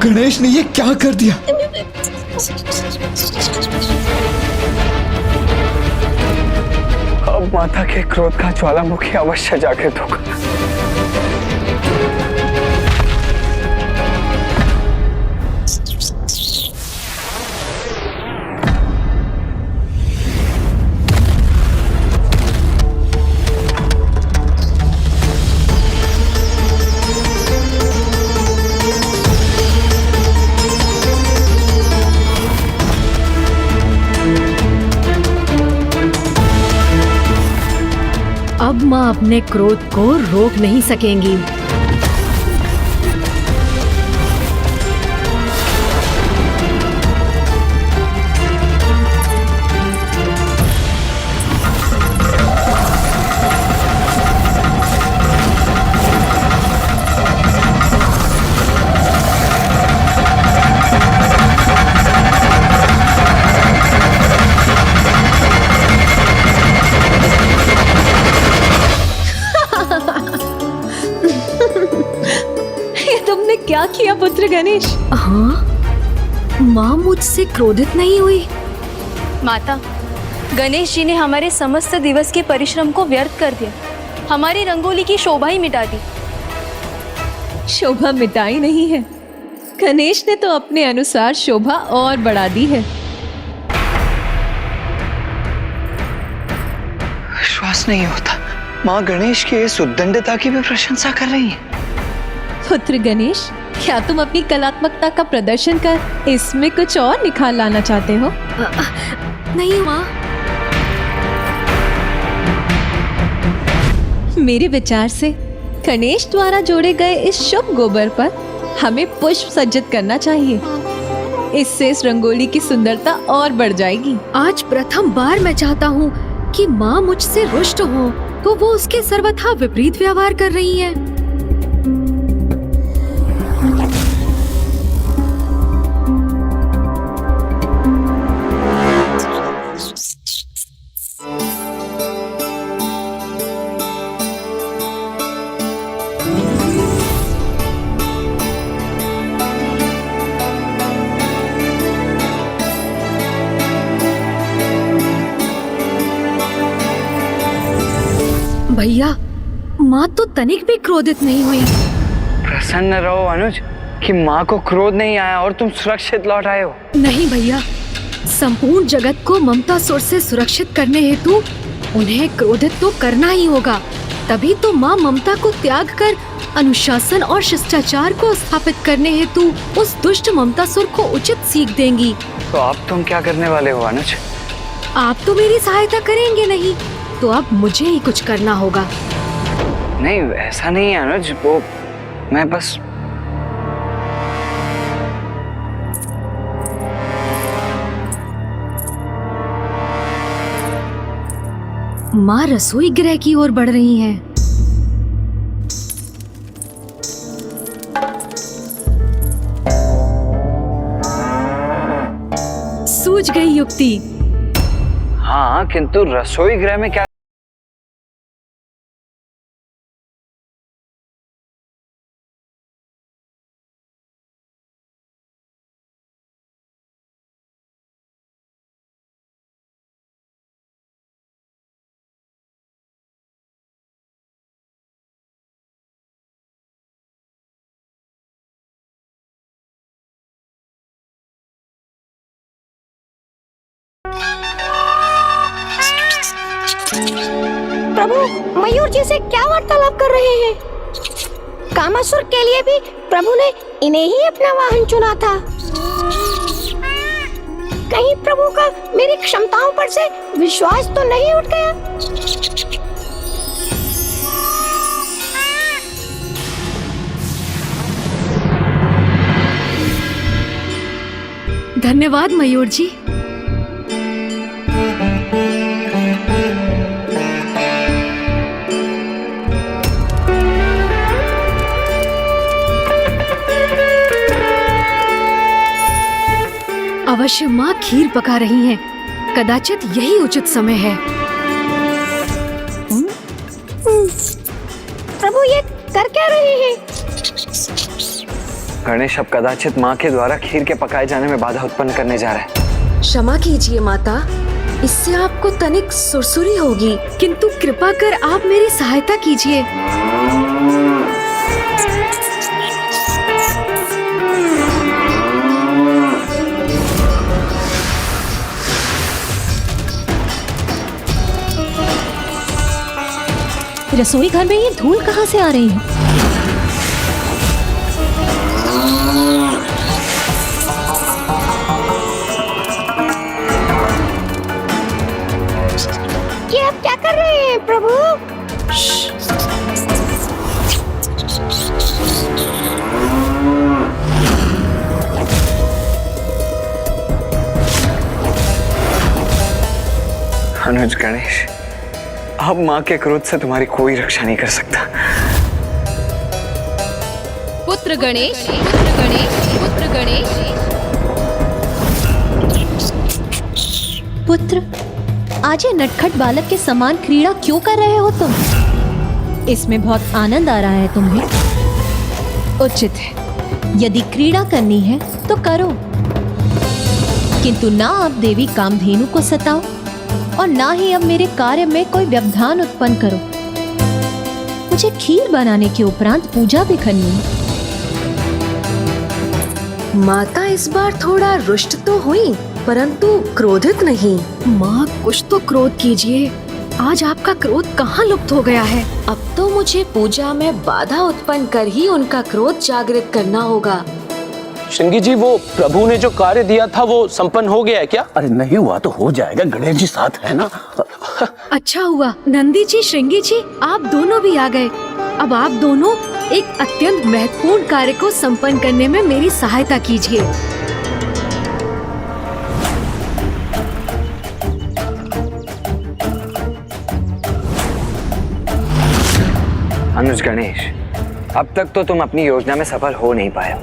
गणेश ने ये क्या कर दिया? अब माता के क्रोध का ज्वालामुखी अवश्य जागृत होगा। अब माँ अपने क्रोध को रोक नहीं सकेंगी। क्या किया पुत्र गणेश? हाँ, माँ मुझसे क्रोधित नहीं हुई। माता, गणेश जी ने हमारे समस्त दिवस के परिश्रम को व्यर्थ कर दिया, हमारी रंगोली की शोभा ही मिटा दी। शोभा मिटाई नहीं है, गणेश ने तो अपने अनुसार शोभा और बढ़ा दी है। विश्वास नहीं होता, माँ गणेश की इस उद्दंडता की भी प्रशंसा कर रही है। पुत्र गणेश, क्या तुम अपनी कलात्मकता का प्रदर्शन कर इसमें कुछ और निखार लाना चाहते हो? नहीं माँ। मेरे विचार से गणेश द्वारा जोड़े गए इस शुभ गोबर पर हमें पुष्प सज्जित करना चाहिए। इससे इस रंगोली की सुंदरता और बढ़ जाएगी। आज प्रथम बार मैं चाहता हूँ कि माँ मुझसे रुष्ट हो, तो वो उसके सर्वथा विपरीत व्यवहार कर रही है। भैया, माँ तो तनिक भी क्रोधित नहीं हुई। प्रसन्न रहो अनुज कि माँ को क्रोध नहीं आया और तुम सुरक्षित लौट आए हो। नहीं भैया, संपूर्ण जगत को ममता सुर से सुरक्षित करने हेतु उन्हें क्रोधित तो करना ही होगा। तभी तो माँ ममता को त्याग कर अनुशासन और शिष्टाचार को स्थापित करने हेतु उस दुष्ट ममता सुर को उचित सीख देंगी। तो अब तुम क्या करने वाले हो अनुज? आप तो मेरी सहायता करेंगे नहीं, तो अब मुझे ही कुछ करना होगा। नहीं, ऐसा नहीं है अनुज, वो मैं बस माँ रसोई गृह की ओर बढ़ रही हैं। सूझ गई युक्ति। हाँ, किंतु रसोई गृह में क्या? प्रभु मयूर जी से क्या वार्तालाप कर रहे हैं? कामासुर के लिए भी प्रभु ने इन्हें ही अपना वाहन चुना था। कहीं प्रभु का मेरी क्षमताओं पर से विश्वास तो नहीं उठ गया? धन्यवाद मयूर जी। अवश्य माँ खीर पका रही हैं। कदाचित यही उचित समय है। प्रभु ये कर क्या रहे हैं? गणेश अब कदाचित माँ के द्वारा खीर के पकाए जाने में बाधा उत्पन्न करने जा रहा है। क्षमा कीजिए माता, इससे आपको तनिक सुरसुरी होगी, किंतु कृपा कर आप मेरी सहायता कीजिए। रसोई घर में ये धूल कहाँ से आ रही है? ये आप क्या कर रहे हैं प्रभु? अनुज गणेश, अब माँ के क्रोध से तुम्हारी कोई रक्षा नहीं कर सकता। पुत्र गणेश, पुत्र गणेश, पुत्र गणेश। पुत्र, आज ये नटखट बालक के समान क्रीड़ा क्यों कर रहे हो तुम? इसमें बहुत आनंद आ रहा है तुम्हें? उचित है, यदि क्रीड़ा करनी है तो करो, किंतु ना अब देवी कामधेनु को सताओ और ना ही अब मेरे कार्य में कोई व्यवधान उत्पन्न करो। मुझे खीर बनाने के उपरांत पूजा भी करनी है। माता इस बार थोड़ा रुष्ट तो हुई, परंतु क्रोधित नहीं। माँ कुछ तो क्रोध कीजिए, आज आपका क्रोध कहाँ लुप्त हो गया है? अब तो मुझे पूजा में बाधा उत्पन्न कर ही उनका क्रोध जागृत करना होगा। श्रृंगी जी, वो प्रभु ने जो कार्य दिया था वो संपन्न हो गया है क्या? अरे नहीं हुआ तो हो जाएगा, गणेश जी साथ है ना। अच्छा हुआ नंदी जी, श्रृंगी जी, आप दोनों भी आ गए। अब आप दोनों एक अत्यंत महत्वपूर्ण कार्य को संपन्न करने में मेरी सहायता कीजिए। अनुज गणेश, अब तक तो तुम अपनी योजना में सफल हो नहीं पाए,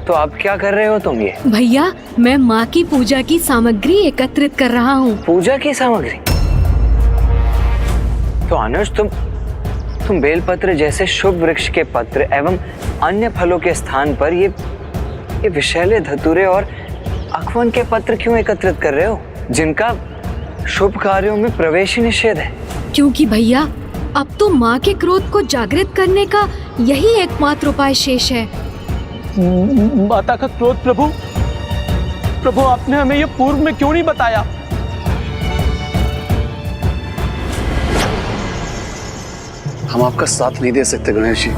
तो अब क्या कर रहे हो तुम ये? भैया, मैं माँ की पूजा की सामग्री एकत्रित कर रहा हूँ। पूजा की सामग्री? तो अनुज, तुम बेलपत्र जैसे शुभ वृक्ष के पत्र एवं अन्य फलों के स्थान पर ये विषैले धतूरे और अखवन के पत्र क्यों एकत्रित कर रहे हो, जिनका शुभ कार्यों में प्रवेश ही निषेध है? क्योंकि भैया, अब तो माँ के क्रोध को जागृत करने का यही एकमात्र उपाय शेष है। माता का क्रोध? प्रभु आपने हमें ये पूर्व में क्यों नहीं बताया? हम आपका साथ नहीं दे सकते गणेश जी।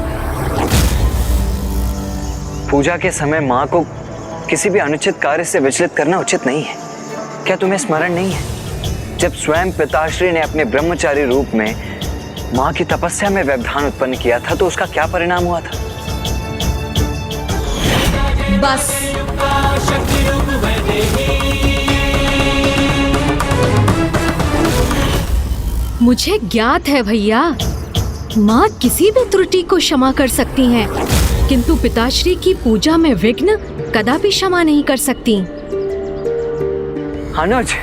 पूजा के समय माँ को किसी भी अनुचित कार्य से विचलित करना उचित नहीं है। क्या तुम्हें स्मरण नहीं है, जब स्वयं पिताश्री ने अपने ब्रह्मचारी रूप में माँ की तपस्या में व्यवधान उत्पन्न किया था तो उसका क्या परिणाम हुआ था? बस मुझे ज्ञात है भैया, माँ किसी भी त्रुटि को क्षमा कर सकती हैं, किंतु पिताश्री की पूजा में विघ्न कदापि क्षमा नहीं कर सकती। अनुज,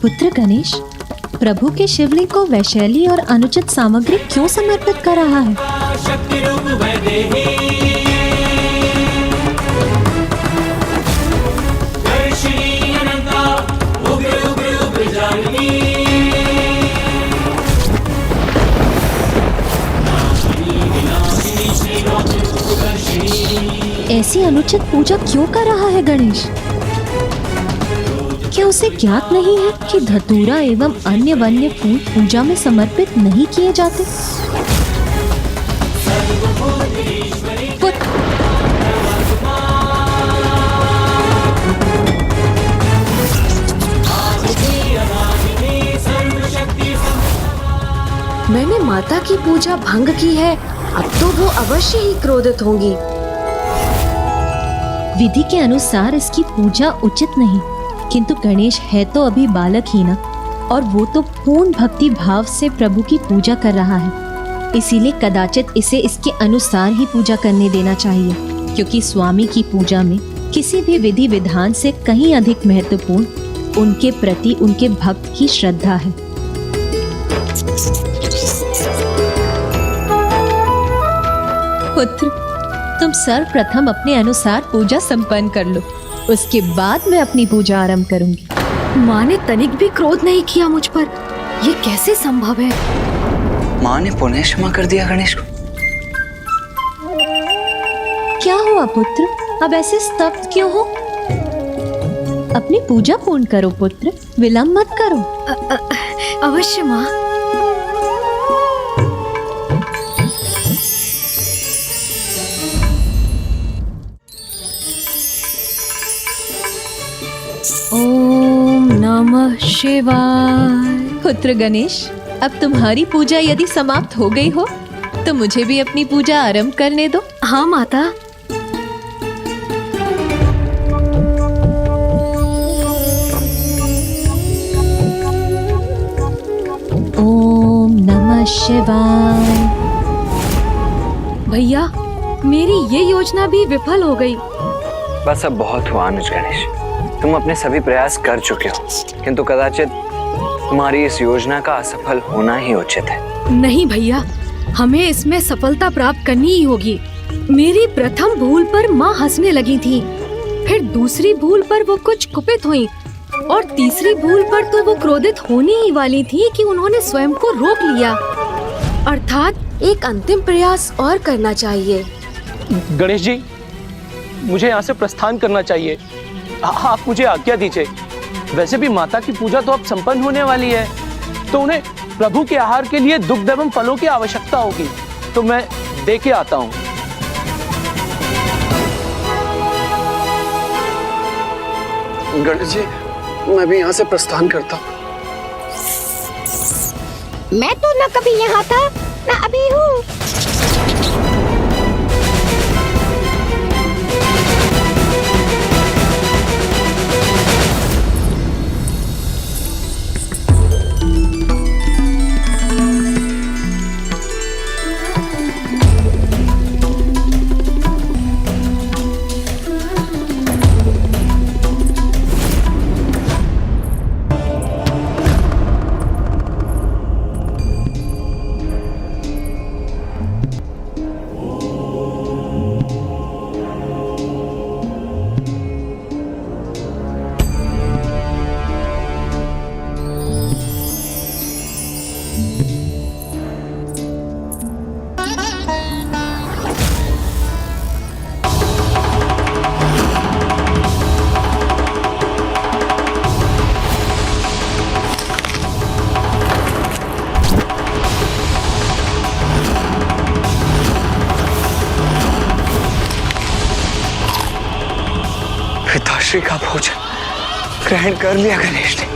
पुत्र गणेश, प्रभु के शिवलिंग को वैशैली और अनुचित सामग्री क्यों समर्पित कर रहा है? ऐसी अनुचित पूजा क्यों कर रहा है गणेश? क्या उसे ज्ञात नहीं है कि धतूरा एवं अन्य वन्य फूल पूजा में समर्पित नहीं किए जाते? मैंने माता की पूजा भंग की है, अब तो वो अवश्य ही क्रोधित होंगी। विधि के अनुसार इसकी पूजा उचित नहीं, किंतु गणेश है तो अभी बालक ही ना, और वो तो पूर्ण भक्ति भाव से प्रभु की पूजा कर रहा है। इसीलिए कदाचित इसे इसके अनुसार ही पूजा करने देना चाहिए, क्योंकि स्वामी की पूजा में किसी भी विधि विधान से कहीं अधिक महत्वपूर्ण उनके प्रति उनके भक्त की श्रद्धा है। पुत्र, तुम सर्वप्रथम अपने अनुसार पूजा संपन्न कर लो, उसके बाद मैं अपनी पूजा आरंभ करूंगी। माँ ने तनिक भी क्रोध नहीं किया मुझ पर, ये कैसे संभव है? माँ ने पुनः क्षमा कर दिया गणेश को। क्या हुआ पुत्र, अब ऐसे स्तब्ध क्यों हो? अपनी पूजा पूर्ण करो पुत्र, विलंब मत करो। अवश्य माँ। ओम नमः शिवाय। पुत्र गणेश, अब तुम्हारी पूजा यदि समाप्त हो गई हो तो मुझे भी अपनी पूजा आरंभ करने दो। हाँ माता। ओम नमः शिवाय। भैया, मेरी ये योजना भी विफल हो गई। बस अब बहुत हुआ अनुज गणेश, तुम अपने सभी प्रयास कर चुके हो, किंतु कदाचित तुम्हारी इस योजना का असफल होना ही उचित है। नहीं भैया, हमें इसमें सफलता प्राप्त करनी ही होगी। मेरी प्रथम भूल पर माँ हंसने लगी थी, फिर दूसरी भूल पर वो कुछ कुपित हुई, और तीसरी भूल पर तो वो क्रोधित होने ही वाली थी कि उन्होंने स्वयं को रोक लिया। अर्थात एक अंतिम प्रयास और करना चाहिए। गणेश जी, मुझे यहाँ से प्रस्थान करना चाहिए। आप मुझे आज्ञा दीजिए। वैसे भी माता की पूजा तो अब संपन्न होने वाली है, तो उन्हें प्रभु के आहार के लिए दुग्ध एवं फलों की आवश्यकता होगी, तो मैं दे के आता हूँ। गणेश जी, मैं भी यहाँ से प्रस्थान करता हूँ। मैं तो न कभी यहाँ था न अभी हूँ। पिताश्री का भोजन ग्रहण कर लिया गणेश ने।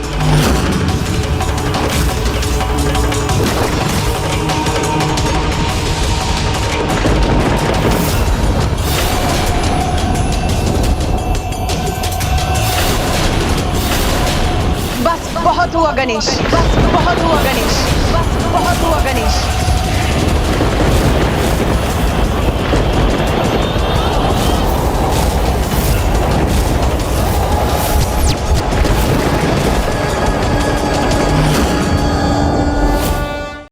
बस बहुत हुआ गणेश, बस बहुत हुआ गणेश, बस बहुत हुआ गणेश।